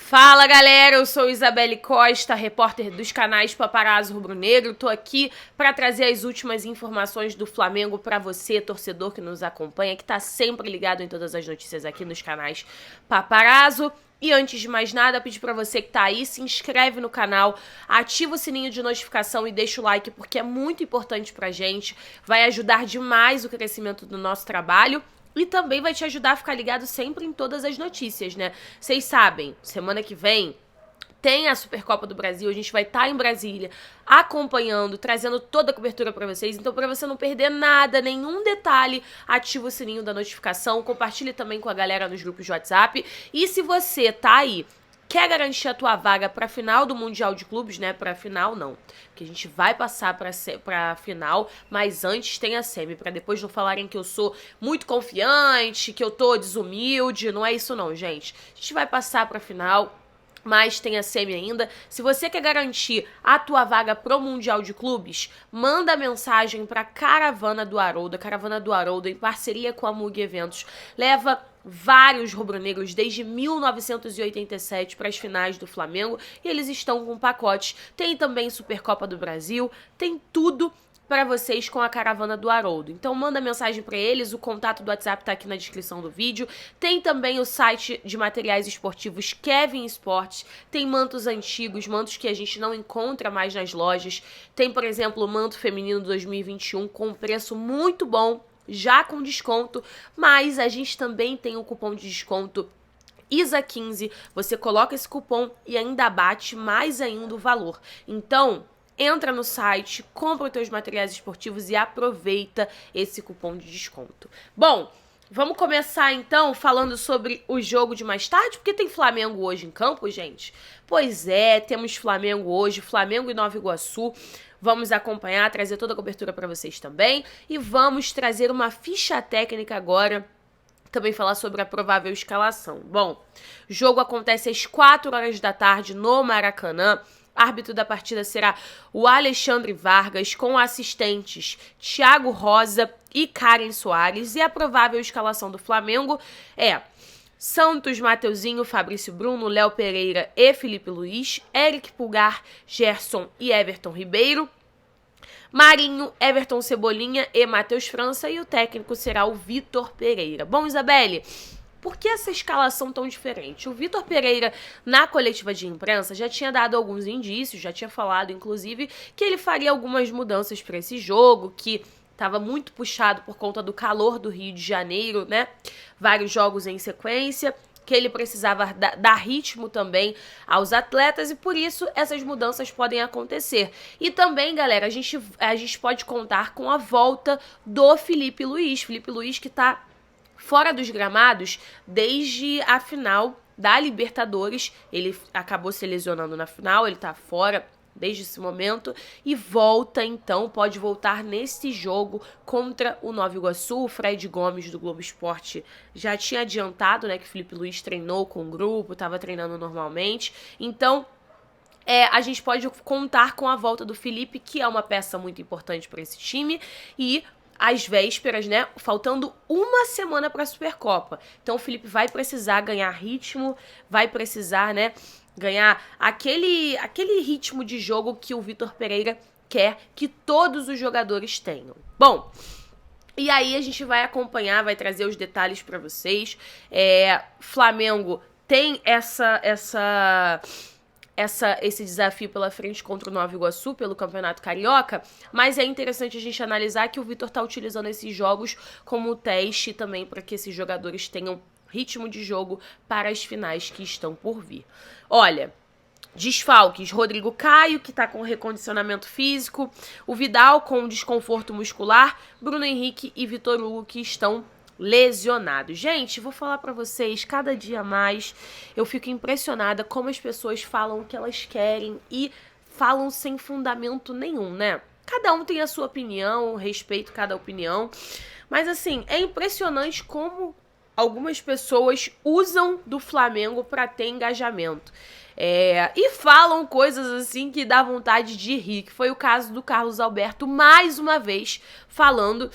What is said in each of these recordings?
Fala galera, eu sou Isabelle Costa, repórter dos canais Paparazzo Rubro Negro. Tô aqui para trazer as últimas informações do Flamengo para você, torcedor que nos acompanha, que tá sempre ligado em todas as notícias aqui nos canais Paparazzo. E antes de mais nada, pedir para você que tá aí, se inscreve no canal, ativa o sininho de notificação e deixa o like porque é muito importante pra gente, vai ajudar demais o crescimento do nosso trabalho. E também vai te ajudar a ficar ligado sempre em todas as notícias, né? Vocês sabem, semana que vem tem a Supercopa do Brasil, a gente vai estar em Brasília acompanhando, trazendo toda a cobertura pra vocês. Então, pra você não perder nada, nenhum detalhe, ativa o sininho da notificação, compartilhe também com a galera nos grupos de WhatsApp. E se você tá aí, quer garantir a tua vaga pra final do Mundial de Clubes, né? Pra final, não. Porque a gente vai passar pra final, mas antes tem a semi, pra depois não falarem que eu sou muito confiante, que eu tô desumilde. Não é isso não, gente. A gente vai passar pra final, mas tem a semi ainda. Se você quer garantir a tua vaga pro Mundial de Clubes, manda mensagem pra Caravana do Haroldo. A Caravana do Haroldo, em parceria com a Mug Eventos, leva vários rubro-negros desde 1987 para as finais do Flamengo e eles estão com pacotes. Tem também Supercopa do Brasil, tem tudo para vocês com a Caravana do Haroldo. Então manda mensagem para eles, o contato do WhatsApp tá aqui na descrição do vídeo. Tem também o site de materiais esportivos Kevin Esportes, tem mantos antigos, mantos que a gente não encontra mais nas lojas. Tem, por exemplo, o manto feminino 2021 com um preço muito bom, já com desconto, mas a gente também tem um cupom de desconto ISA15, você coloca esse cupom e ainda bate mais ainda o valor. Então, entra no site, compra os teus materiais esportivos e aproveita esse cupom de desconto. Bom, vamos começar então falando sobre o jogo de mais tarde, porque tem Flamengo hoje em campo, gente. Pois é, temos Flamengo hoje, Flamengo e Nova Iguaçu. Vamos acompanhar, trazer toda a cobertura para vocês também. E vamos trazer uma ficha técnica agora, também falar sobre a provável escalação. Bom, o jogo acontece às 4 horas da tarde no Maracanã. Árbitro da partida será o Alexandre Vargas, com assistentes Thiago Rosa e Karen Soares. E a provável escalação do Flamengo é Santos, Mateuzinho, Fabrício Bruno, Léo Pereira e Felipe Luiz, Eric Pulgar, Gerson e Everton Ribeiro, Marinho, Everton Cebolinha e Matheus França, e o técnico será o Vitor Pereira. Bom, Isabelle, por que essa escalação tão diferente? O Vitor Pereira, na coletiva de imprensa, já tinha dado alguns indícios, já tinha falado, inclusive, que ele faria algumas mudanças para esse jogo, que estava muito puxado por conta do calor do Rio de Janeiro, né? Vários jogos em sequência, que ele precisava dar ritmo também aos atletas e por isso essas mudanças podem acontecer. E também, galera, a gente pode contar com a volta do Felipe Luiz. Felipe Luiz que tá fora dos gramados desde a final da Libertadores. Ele acabou se lesionando na final, ele tá fora desde esse momento e volta então, pode voltar nesse jogo contra o Nova Iguaçu. O Fred Gomes do Globo Esporte já tinha adiantado, né, que o Felipe Luiz treinou com o grupo, estava treinando normalmente, então a gente pode contar com a volta do Felipe, que é uma peça muito importante para esse time, e às vésperas, né, faltando uma semana para a Supercopa. Então o Felipe vai precisar ganhar ritmo, vai precisar, né, ganhar aquele ritmo de jogo que o Vitor Pereira quer que todos os jogadores tenham. Bom, e aí a gente vai acompanhar, vai trazer os detalhes para vocês. Flamengo tem esse desafio pela frente contra o Nova Iguaçu pelo Campeonato Carioca, mas é interessante a gente analisar que o Vitor está utilizando esses jogos como teste também para que esses jogadores tenham ritmo de jogo para as finais que estão por vir. Olha, desfalques: Rodrigo Caio, que está com recondicionamento físico, o Vidal com desconforto muscular, Bruno Henrique e Vitor Hugo, que estão lesionados. Gente, vou falar pra vocês, cada dia mais eu fico impressionada como as pessoas falam o que elas querem e falam sem fundamento nenhum, né? Cada um tem a sua opinião, respeito cada opinião, mas assim, é impressionante como algumas pessoas usam do Flamengo pra ter engajamento. E falam coisas assim que dá vontade de rir, que foi o caso do Carlos Alberto, mais uma vez falando.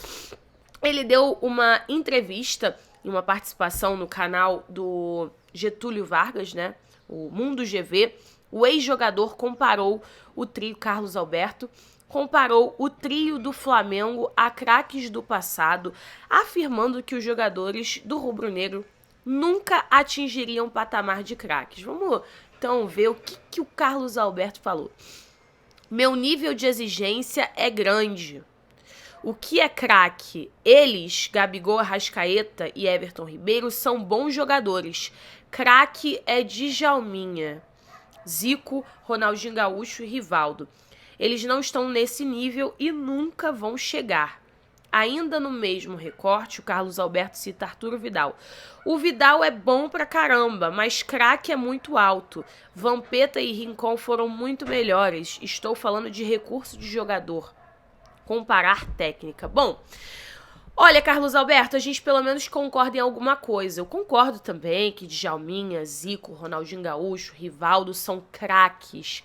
Ele deu uma entrevista em uma participação no canal do Getúlio Vargas, né? O Mundo GV, o ex-jogador comparou o trio Carlos Alberto, comparou o trio do Flamengo a craques do passado, afirmando que os jogadores do rubro-negro nunca atingiriam patamar de craques. Vamos então ver o que o Carlos Alberto falou. Meu nível de exigência é grande. O que é craque? Eles, Gabigol, Arrascaeta e Everton Ribeiro, são bons jogadores. Craque é Djalminha, Zico, Ronaldinho Gaúcho e Rivaldo. Eles não estão nesse nível e nunca vão chegar. Ainda no mesmo recorte, o Carlos Alberto cita Arturo Vidal. O Vidal é bom pra caramba, mas craque é muito alto. Vampeta e Rincon foram muito melhores. Estou falando de recurso de jogador. Comparar técnica. Bom, olha, Carlos Alberto, a gente pelo menos concorda em alguma coisa. Eu concordo também que Djalminha, Zico, Ronaldinho Gaúcho, Rivaldo são craques.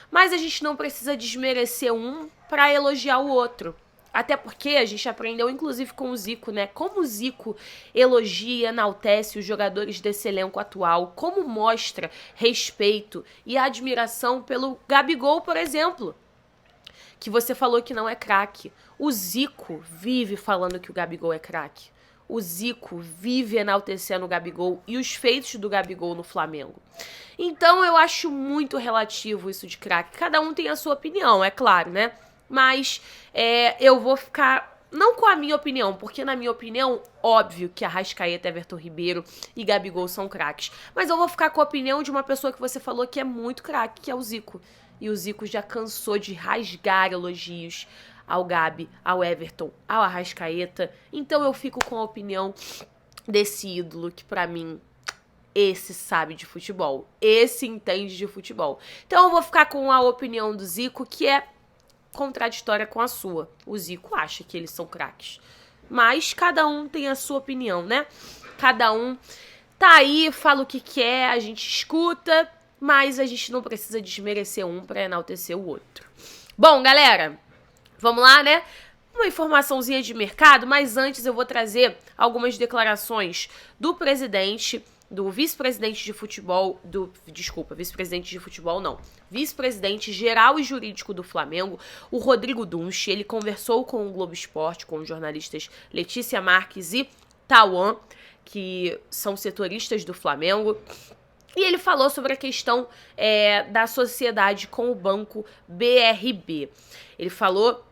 Mas a gente não precisa desmerecer um para elogiar o outro. Até porque a gente aprendeu, inclusive, com o Zico, né? Como o Zico elogia, enaltece os jogadores desse elenco atual. Como mostra respeito e admiração pelo Gabigol, por exemplo. Que você falou que não é craque. O Zico vive falando que o Gabigol é craque. O Zico vive enaltecendo o Gabigol e os feitos do Gabigol no Flamengo. Então eu acho muito relativo isso de craque. Cada um tem a sua opinião, é claro, né? Mas eu vou ficar, não com a minha opinião, porque na minha opinião, óbvio que Arrascaeta, Everton Ribeiro e Gabigol são craques. Mas eu vou ficar com a opinião de uma pessoa que você falou que é muito craque, que é o Zico. E o Zico já cansou de rasgar elogios ao Gabi, ao Everton, ao Arrascaeta. Então eu fico com a opinião desse ídolo que pra mim, esse sabe de futebol. Esse entende de futebol. Então eu vou ficar com a opinião do Zico, que é contraditória com a sua. O Zico acha que eles são craques. Mas cada um tem a sua opinião, né? Cada um tá aí, fala o que quer, a gente escuta, mas a gente não precisa desmerecer um para enaltecer o outro. Bom, galera, vamos lá, né? Uma informaçãozinha de mercado, mas antes eu vou trazer algumas declarações do presidente, do vice-presidente de futebol, vice-presidente geral e jurídico do Flamengo, o Rodrigo Dunche. Ele conversou com o Globo Esporte, com os jornalistas Letícia Marques e Tauan, que são setoristas do Flamengo. E ele falou sobre a questão da sociedade com o banco BRB. Ele falou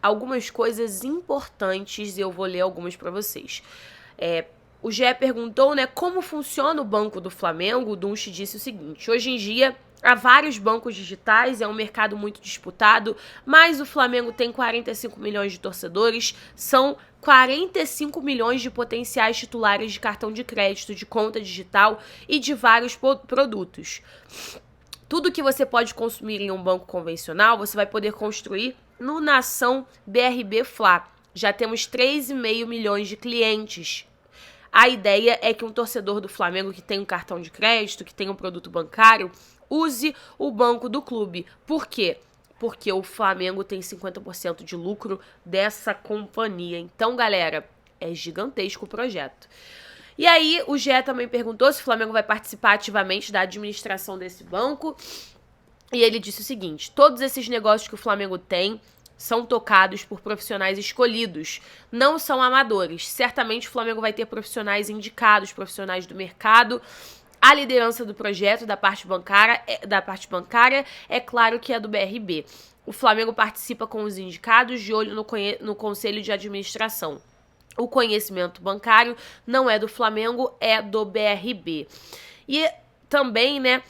algumas coisas importantes e eu vou ler algumas para vocês. O GE perguntou, né, como funciona o banco do Flamengo. O Dunche disse o seguinte: hoje em dia há vários bancos digitais, é um mercado muito disputado, mas o Flamengo tem 45 milhões de torcedores, são 45 milhões de potenciais titulares de cartão de crédito, de conta digital e de vários produtos. Tudo que você pode consumir em um banco convencional, você vai poder construir no Nação BRB Fla. Já temos 3,5 milhões de clientes. A ideia é que um torcedor do Flamengo que tem um cartão de crédito, que tem um produto bancário, use o banco do clube. Por quê? Porque o Flamengo tem 50% de lucro dessa companhia. Então, galera, é gigantesco o projeto. E aí, o GE também perguntou se o Flamengo vai participar ativamente da administração desse banco. E ele disse o seguinte: todos esses negócios que o Flamengo tem são tocados por profissionais escolhidos, não são amadores. Certamente o Flamengo vai ter profissionais indicados, profissionais do mercado. A liderança do projeto, da parte bancária, é claro que é do BRB. O Flamengo participa com os indicados, de olho no conselho de administração. O conhecimento bancário não é do Flamengo, é do BRB. E também, né,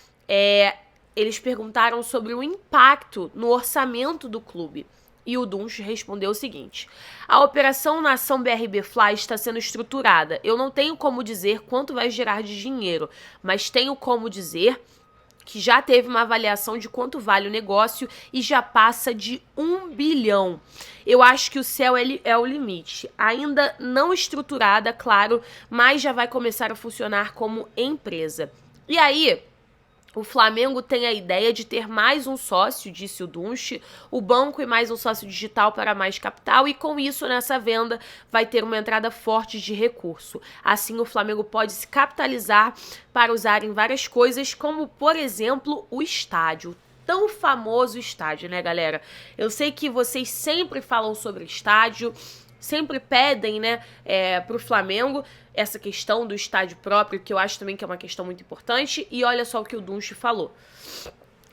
eles perguntaram sobre o impacto no orçamento do clube. E o Dunche respondeu o seguinte: a operação Nação BRB Fly está sendo estruturada. Eu não tenho como dizer quanto vai gerar de dinheiro, mas tenho como dizer que já teve uma avaliação de quanto vale o negócio e já passa de 1 bilhão. Eu acho que o céu é o limite. Ainda não estruturada, claro, mas já vai começar a funcionar como empresa. E aí, O Flamengo tem a ideia de ter mais um sócio, disse o Dunche, o banco e mais um sócio digital para mais capital, e com isso, nessa venda, vai ter uma entrada forte de recurso. Assim, o Flamengo pode se capitalizar para usar em várias coisas, como, por exemplo, o estádio. Tão famoso estádio, né, galera? Eu sei que vocês sempre falam sobre estádio, sempre pedem, né, pro Flamengo essa questão do estádio próprio, que eu acho também que é uma questão muito importante, e olha só o que o Dunche falou.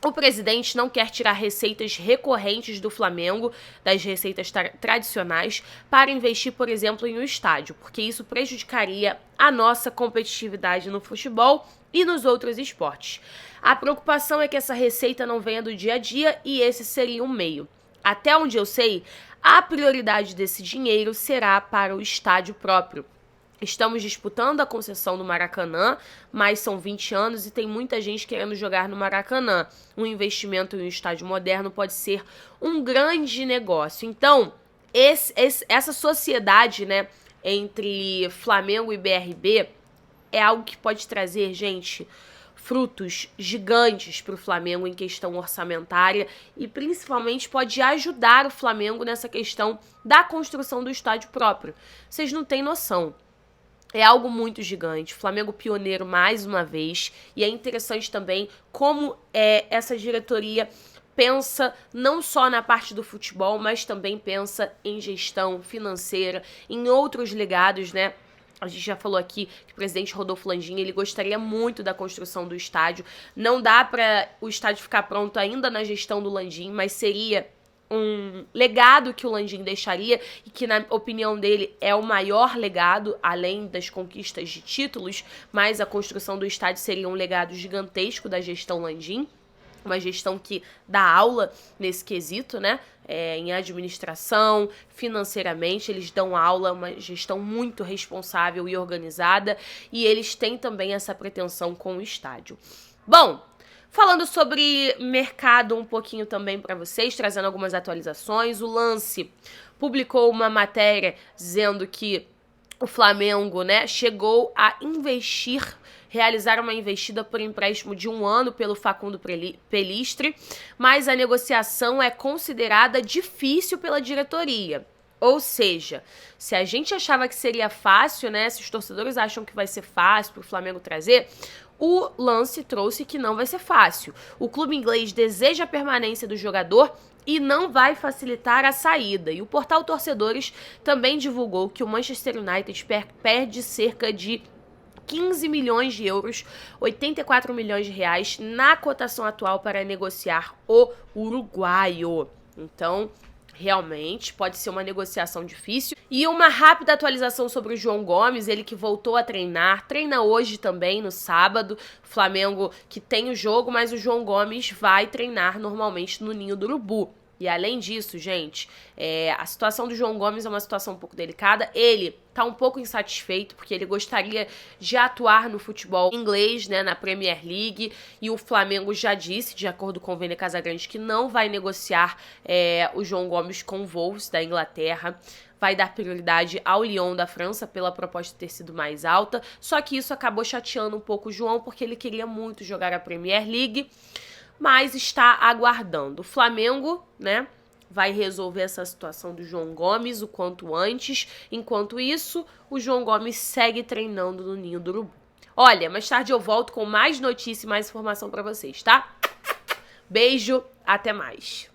O presidente não quer tirar receitas recorrentes do Flamengo, das receitas tradicionais, para investir, por exemplo, em um estádio, porque isso prejudicaria a nossa competitividade no futebol e nos outros esportes. A preocupação é que essa receita não venha do dia a dia e esse seria um meio. Até onde eu sei, a prioridade desse dinheiro será para o estádio próprio. Estamos disputando a concessão do Maracanã, mas são 20 anos e tem muita gente querendo jogar no Maracanã. Um investimento em um estádio moderno pode ser um grande negócio. Então, essa sociedade, né, entre Flamengo e BRB é algo que pode trazer, gente, frutos gigantes para o Flamengo em questão orçamentária e principalmente pode ajudar o Flamengo nessa questão da construção do estádio próprio. Vocês não têm noção. É algo muito gigante, Flamengo pioneiro mais uma vez, e é interessante também como essa diretoria pensa não só na parte do futebol, mas também pensa em gestão financeira, em outros legados, né? A gente já falou aqui que o presidente Rodolfo Landim, ele gostaria muito da construção do estádio. Não dá para o estádio ficar pronto ainda na gestão do Landim, mas seria um legado que o Landim deixaria e que, na opinião dele, é o maior legado, além das conquistas de títulos, mas a construção do estádio seria um legado gigantesco da gestão Landim, uma gestão que dá aula nesse quesito, né? Em administração, financeiramente, eles dão aula, uma gestão muito responsável e organizada, e eles têm também essa pretensão com o estádio. Bom, falando sobre mercado um pouquinho também para vocês, trazendo algumas atualizações, o Lance publicou uma matéria dizendo que o Flamengo, né, chegou a realizar uma investida por empréstimo de 1 ano pelo Facundo Pelistri, mas a negociação é considerada difícil pela diretoria. Ou seja, se a gente achava que seria fácil, né, se os torcedores acham que vai ser fácil para o Flamengo trazer, o Lance trouxe que não vai ser fácil. O clube inglês deseja a permanência do jogador e não vai facilitar a saída. E o portal Torcedores também divulgou que o Manchester United perde cerca de 15 milhões de euros, 84 milhões de reais na cotação atual para negociar o uruguaio. Então, realmente pode ser uma negociação difícil. E uma rápida atualização sobre o João Gomes, ele que voltou a treinar, treina hoje também, no sábado. Flamengo que tem o jogo, mas o João Gomes vai treinar normalmente no Ninho do Urubu. E além disso, gente, a situação do João Gomes é uma situação um pouco delicada. Ele tá um pouco insatisfeito, porque ele gostaria de atuar no futebol inglês, né, na Premier League, e o Flamengo já disse, de acordo com o Vene Casagrande, que não vai negociar o João Gomes com o Wolves da Inglaterra. Vai dar prioridade ao Lyon da França pela proposta ter sido mais alta, só que isso acabou chateando um pouco o João, porque ele queria muito jogar a Premier League, mas está aguardando. O Flamengo, né, vai resolver essa situação do João Gomes o quanto antes. Enquanto isso, o João Gomes segue treinando no Ninho do Urubu. Olha, mais tarde eu volto com mais notícia e mais informação para vocês, tá? Beijo, até mais.